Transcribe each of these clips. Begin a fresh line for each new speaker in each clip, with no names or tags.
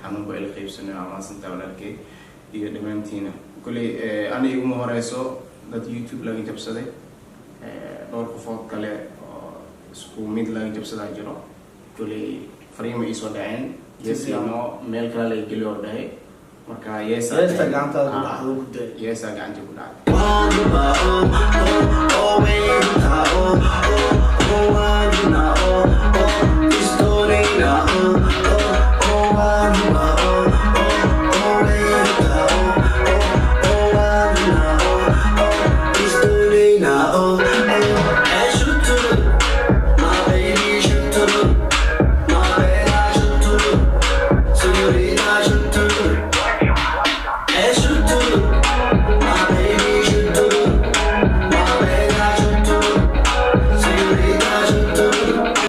xanuunka ila qaybsanay ama santa walaalkay iyo dhamaantiina kulay aniga ugu horeyso dad YouTube laga jabsaday dhowr qofood kale oo isku mid laga jabsadaa jiro kulay fariimo ii soo dhaceen yeesino meel kale la geliyo dhahay marka yeesa
gacanta ku dhacdo ku day
yeesa gacanta ku dhacdo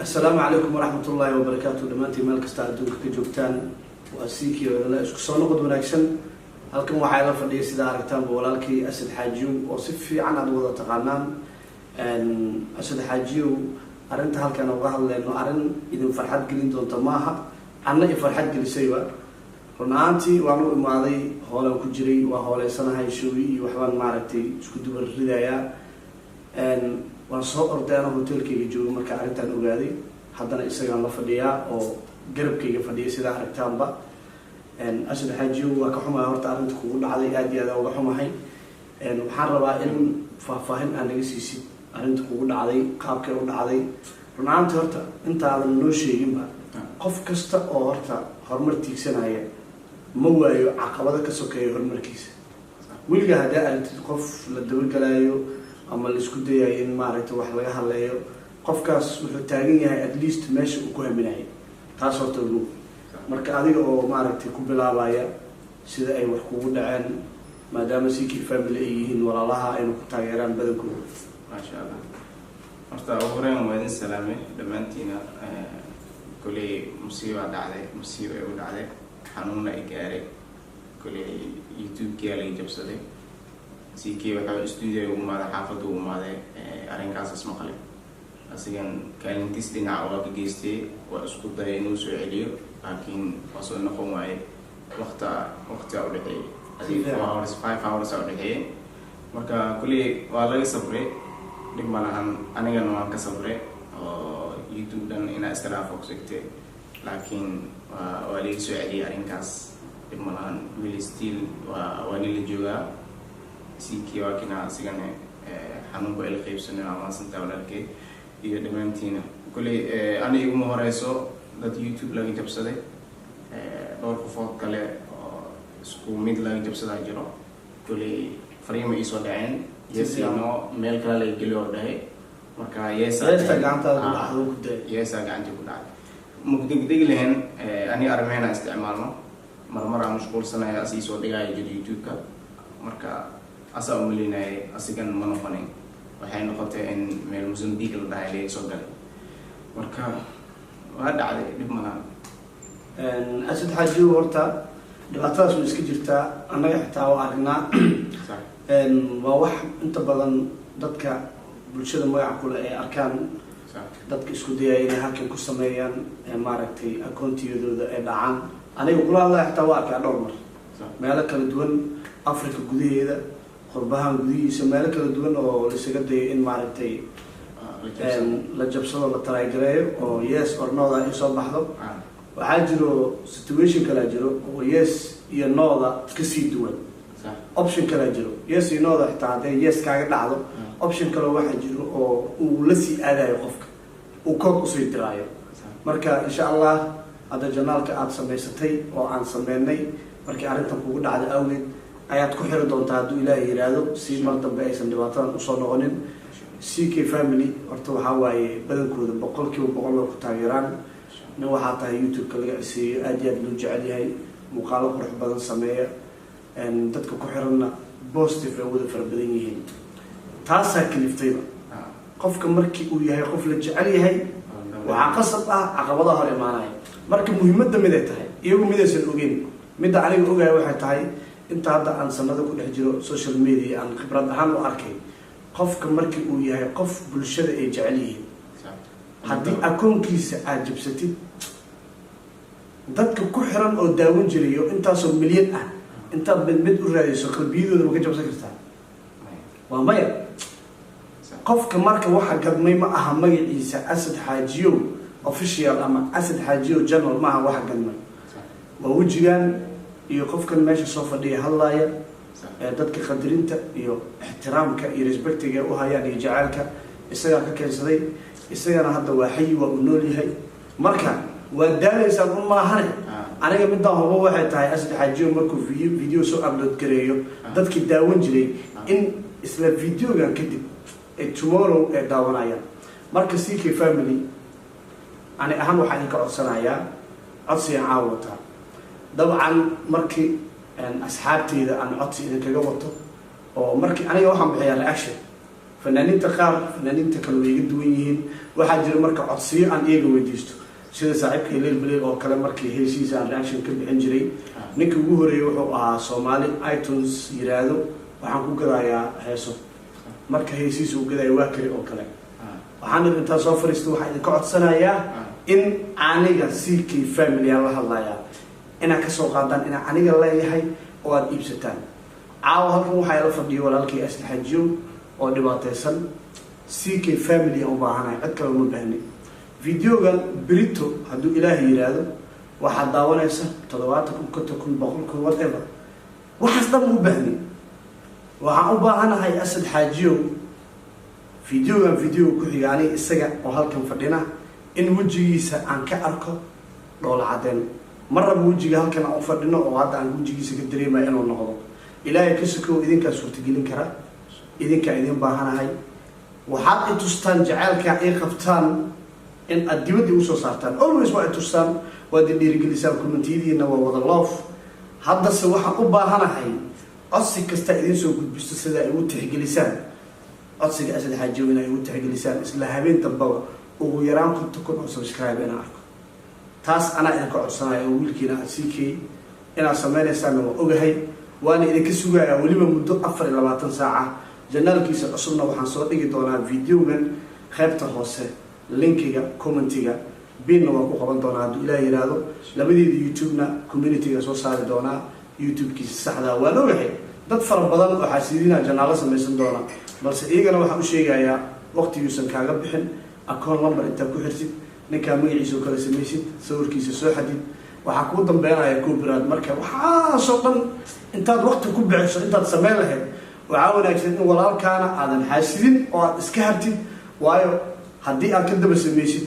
السلام عليكم ورحمة الله وبركاته. دمانتي مالك استعدوا كجوكتان وأسيكي ولا إسكسون نقد ونكسن هلكم وحيلا فدي سيدا عرقتان بولالكي أسد حاجيو وصفي عن عدوضة تقانان أسد حاجيو أرنت هلكان وغهل لأنه أرن إذن فرحات قلين دون تماها عنا فرحات قلي سيوا رنانتي وعنو إمالي هولا وكجري وهولا سنة هاي شوي وحوان معركتي شكدو بالردايا وصو أردانا هوتيلكي جو مركا عرقتان أغادي haddana isagaan la fadhiyaa oo garabkayga fadhiya sida aragtaanba asad xaajiyo waa ka xumahay horta arrinta kugu dhacday aad iyo aad uga xumahay waxaan rabaa in faahfaahin aan naga siisid arrinta kugu dhacday qaabkay u dhacday runaantii horta intaadan noo sheeginba qof kasta oo horta horumar tiigsanaya ma waayo caqabado ka sokeeya horumarkiisa weligaa haddaa aragtid qof la dabagalayo ama la isku dayayo in maaragtay wax laga hadleeyo qofkaas wuxuu taagan yahay at least meesha uu ku haminayo taas horta ugu marka adiga oo maaragtay ku bilaabaya sida ay wax kugu dhaceen maadaama sikii family ay yihiin walaalaha aynu ku taageeraan badankooda
maasha Allah horta horeen waa idin salaamay dhamaantiina kulay musiiba dhacday musiiba ay u dhacday xanuun ay gaaray kulay YouTube-kii la jabsaday sikii waxa studio u maada xaafadu u maada arrinkaas ismaqalay asigan kaalintiis dhinaca waa ka geystay waa isku dayay inuu soo celiyo laakiin waa soo noqon waayay waqti u dhexeeyay adiga 5 hours u dhexeeyay marka kulli waa laga sabray dib malahan anigana waan ka sabray oo YouTube dan ina iskala fogsatay laakiin waa laga soo celiyay arrinkaas dib malahan will still waa la joogaa sikii waa kina asigana xanuunka ila qaybsanay ama santa walaalkay iyo dhamaantiina kulay aniga ugu horeyso dad YouTube laga jabsaday dhowr qofood kale oo isku mid laga jabsadaa jiro kulay fariimo ii soo dhaceen yeesino meel kale la geliyo dhahay marka yeesa
gacanta ku dhacdo ku day
yeesa gacanta ku dhacdo mugdegdeg lehen ani armeena isticmaalno marmar aan mashquulsanahay asii soo dhigay YouTube-ka marka asa umalinay asigan ma noqonin waxay noqotay in meel Mozambique la dhahay soo galay marka waa dhacday dib malahan
asad xaajiyo horta dhibaatadaas way iska jirtaa annaga xitaa waa aragnaa waa wax inta badan dadka bulshada magaca kule ay arkaan dadka isku dayaya inay halkan ku sameeyaan maaragtay akoontiyadooda ay dhacaan aniga kula hadlaya xitaa waa arkaa dhowr mar meelo kala duwan Afrika gudaheeda qurbahan gudihiisa meelo kala duwan oo la isaga dayay in maaragtay la jabsado la taraagareeyo oo yes or no da soo baxdo waxaa jiro situation kala jiro oo yes iyo no da ka sii duwan option kala jiro yes iyo no da xitaa hadday yes kaaga dhacdo option kale waxaa jiro oo uu la sii aadayo qofka uu kood u sii diraayo marka insha Allah hadda janaalka aad samaysatay oo aan sameynay markii arrintan kugu dhacday awgeed ayaad ku xiri doontaa hadduu ilaahay yiraahdo si mar dambe aysan dhibaatadan usoo noqonin CK family horta waxaa waaye badankooda 100% ku taageeraan nin waxaa tahay YouTube-ka laga cisiiyo aad iyo aad loo jecel yahay muuqaalo qurux badan sameeya dadka ku xiranna positive ay wada fara badan yihiin taasaa kaliftayba qofka markii uu yahay qof la jecel yahay waxaa qasab ah caqabadaha hor imaanaya marka muhiimadda mid ay tahay iyagu midaysan ogeyn midda aniga ogahay waxay tahay inta hadda aan sanado ku dhex jiro social media aan khibrad ahaan u arkay qofka markii uu yahay qof bulshada ay jecel yihiin haddii akoonkiisa aad jabsatid dadka ku xiran oo daawan jiray oo intaasoo milyan ah intaad mid u raadayso qalbiyadooda ma ka jabsan kartaa waa maya qofka marka waxa gadmay ma aha magaciisa Asad Xaajiyo official ama Asad Xaajiyo channel ma aha waxa gadmay waa wajigan iyo qofkan meesha soo fadhiya hadlaaya dadka qadarinta iyo ixtiraamka iyo respectiga u hayaan iyo jacaylka isaga ka keensaday isagana hadda waa xay waa u nool yahay marka waa daalaysan u maahane aniga midaan hubo waxay tahay Asad Xaajiyo markuu video soo upload gareeyo dadkii daawan jiray in isla videogan kadib tomorrow ay daawanayaan marka CK family ani ahaan waxaan idinka codsanayaa codsiga caawata dabcan markii asxaabteyda aan codsi idinkaga wato oo markii aniga waxaan bixiyaa reaction fanaaniinta qaar fanaaniinta kale way iga duwan yihiin waxaa jira marka codsiyo aan iyaga weydiisto sida saaxiibkay Leel Bileel oo kale markii heesiisa aan reaction ka bixin jiray ninka ugu horeeyay wuxuu ahaa Soomaali iTunes yiraahdo waxaan ku gadayaa heeso marka heesiisa uu gadayo waa kale oo kale waxaan inta soo fariisto waxaan idinka codsanayaa in aniga CK family la hadlayaa ina ka soo qaadaan ina aniga leeyahay oo aad iibsataan caawa halkan waxa la fadhiyo walaalkii Asad Xaajiyo oo dhibaataysan CK family oo baahanay cid kale uma baahni videogan Brito haduu Ilaahay yiraahdo waxa daawanaysa 70,000 whatever waxaas dhan u baahni waxaan u baahanahay Asad Xaajiyo videogan video ku xigaanay isaga oo halkan fadhina in wajigiisa aan ka arko dhool cadeen marraba wajiga halkan aan fadhino oo hadda aan wajigiisa ka dareemayo inuu noqdo Ilaahay ka soo idinka suurtagelin kara idinka idin baahanahay waxaad intustaan jacaylka ay qabtaan in adibada u soo saartaan always waa intustaan waa dhiirigelisaan community-diina waa wada love hadda se waxaan u baahanahay codsi kasta idin soo gudbisto sida ay u tixgelisaan codsiga Asad Xaajiyo in ay u tixgelisaan isla habeen damba ugu yaraan 50,000 oo subscribe ina arko taas ana idinka codsanayo wiilkiina CK ina sameeynaysan oo ogahay waana idinka sugayaa waliba muddo 24 saac janaalkiisa cusubna waxaan soo dhigi doonaa videogan qaybta hoose linkiga commentiga binna waa ku qaban doonaa haduu Ilaahay yiraahdo labadeeda YouTube-na community-ga soo saari doonaa YouTube-kiisa saxda waa ogahay dad fara badan oo xasiidina janaalo sameeysan doona balse iyagana waxa uu sheegayaa waqtigiisan kaaga bixin account number inta ku xirsid ninka magaciisa kala sameeysid sawirkiisa soo xadid waxa ku dambeynaya copyright marka waxa soo dhan intaad waqti ku bixiso intaad sameyn lahayd waxa wanaagsan in walaalkaana aadan xaasidin oo aad iska hartid waayo haddii aad ka daba sameeysid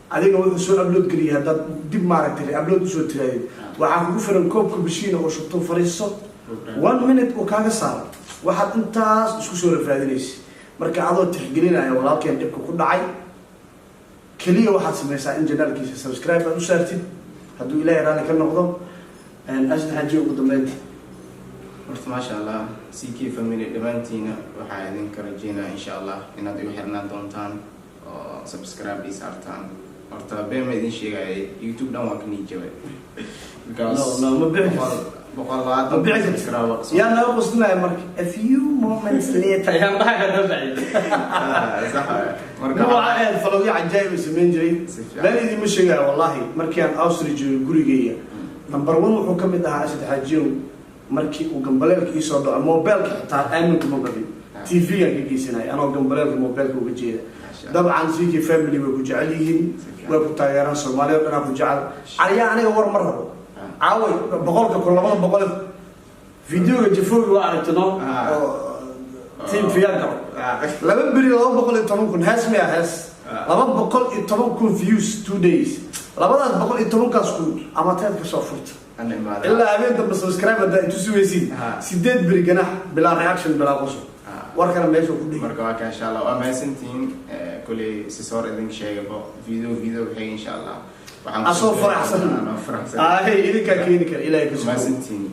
adiga wuxuu soo upload galiyay hadda dib maaragtay upload soo tiraayay waxa kugu filan koobka bishiina oo shubto fariiso 1 minute oo kaaga saaro waxaad intaas isku soo rafaadinaysid marka adoo tixgelinaya walaalkeen dibka ku dhacay kaliya waxaad sameeysaa in janaalkiisa subscribe aad u saartid haduu Ilaahay raali ka noqdo Asad Xaajiyo ugu dambeyntii
horta maasha Allah CK family dhamaantiina waxaa idinka rajeynaa insha Allah inaad igu xirnaan doontaan oo subscribe ii saartaan horta beema idin sheegay YouTube dhan waa ka niijabay
no ma bixin
boqolaad subscribe
يا أنا قصدنا مرك a few moments later يا ما هذا بعيد
صح
مرك هو عاد فلو عجائب سمين جري لا يدي مش شيء والله مركي أنا أوصل جوريجية نمبر 1 وحكم ده Asad Xaajiyo مركي وجنبلك يسوع موبايلك حتى آمن موبايل تي في يجيسنا أنا جنبلك موبايلك وبجيه طبعا CK family وبجعليهم وبتايران Soomaaliya أنا بجعل عليا أنا أول مرة عاوي بقولك كل ما بقولك فيديو جفوي وعرفتنا تيم فيادر لما بري لما بقول يتمكن هاسمي هاس لما بقول يتمكن فيوز 2 days لما بقول يتمكن سكوت أما تاد كسافرت إلا أبين تبى سبسكرايب ده تسوي زين سدد بري جناح بلا رياكشن بلا قصة وركنا ماشي كل
مركواك إن شاء الله وأما سنتين كل سيسور إذن شيء فيديو هي إن شاء الله
أصوف فرحسن هي إليك كينك إليك
ما سنتين